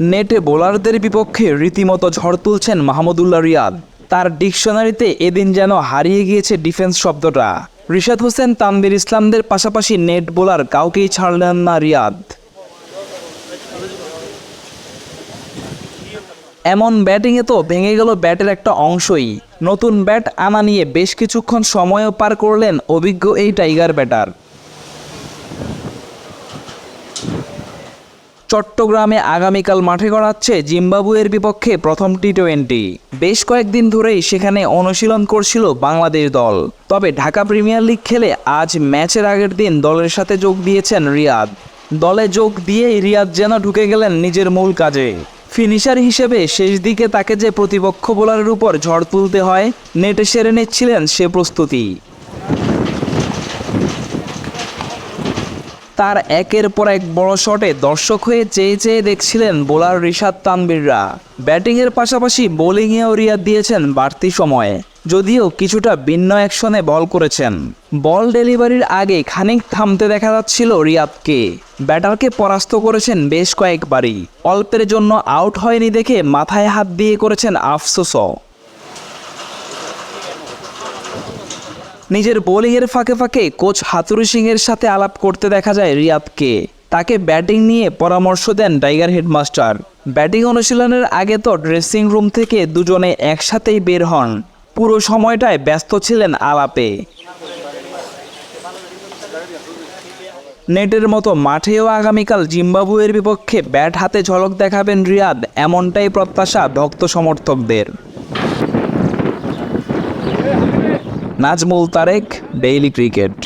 নেটে বোলারদের বিপক্ষে রীতিমতো ঝড় তুলছেন মাহমুদুল্লাহ রিয়াদ। তার ডিকশনারিতে এদিন যেন হারিয়ে গিয়েছে ডিফেন্স শব্দটা। রিশাদ হোসেন, তানভীর ইসলামদের পাশাপাশি নেট বোলার কাউকেই ছাড়লেন না রিয়াদ। এমন ব্যাটিংয়ে তো ভেঙে গেল ব্যাটের একটা অংশই। নতুন ব্যাট আনা নিয়ে বেশ কিছুক্ষণ সময়ও পার করলেন অভিজ্ঞ এই টাইগার ব্যাটার। চট্টগ্রামে আগামীকাল মাঠে গড়াচ্ছে জিম্বাবুয়ের বিপক্ষে প্রথম টি-20। বেশ কয়েকদিন ধরেই সেখানে অনুশীলন করছিল বাংলাদেশ দল। তবে ঢাকা প্রিমিয়ার লিগ খেলে আজ ম্যাচের আগের দিন দলের সাথে যোগ দিয়েছেন রিয়াদ। দলে যোগ দিয়েই রিয়াদ যেন ঢুকে গেলেন নিজের মূল কাজে। ফিনিশার হিসেবে শেষ দিকে তাকে যে প্রতিপক্ষ বোলারের উপর ঝড় তুলতে হয়, নেটে সেরে নিচ্ছিলেন সে প্রস্তুতি। তার একের পর এক বড় শটে দর্শক হয়ে চেয়ে চেয়ে দেখছিলেন বোলার রিশাদ, তানভীররা। ব্যাটিংয়ের পাশাপাশি বোলিংয়েও রিয়াদ দিয়েছেন বাড়তি সময়, যদিও কিছুটা ভিন্ন অ্যাকশনে বল করেছেন। বল ডেলিভারির আগে খানিক থামতে দেখা যাচ্ছিল রিয়াদকে। ব্যাটারকে পরাস্ত করেছেন বেশ কয়েকবারই। অল্পের জন্য আউট হয়নি দেখে মাথায় হাত দিয়ে করেছেন আফসোসও। নিজের বোলিংয়ের ফাঁকে ফাঁকে কোচ হাতুরু সিংয়ের সাথে আলাপ করতে দেখা যায় রিয়াদকে। তাকে ব্যাটিং নিয়ে পরামর্শ দেন টাইগার হেডমাস্টার। ব্যাটিং অনুশীলনের আগে তো ড্রেসিং রুম থেকে দুজনে একসাথেই বের হন। পুরো সময়টায় ব্যস্ত ছিলেন আলাপে। নেটের মতো মাঠেও আগামীকাল জিম্বাবুয়ের বিপক্ষে ব্যাট হাতে ঝলক দেখাবেন রিয়াদ, এমনটাই প্রত্যাশা ভক্ত সমর্থকদের। Nazmul Tareq, daily cricket.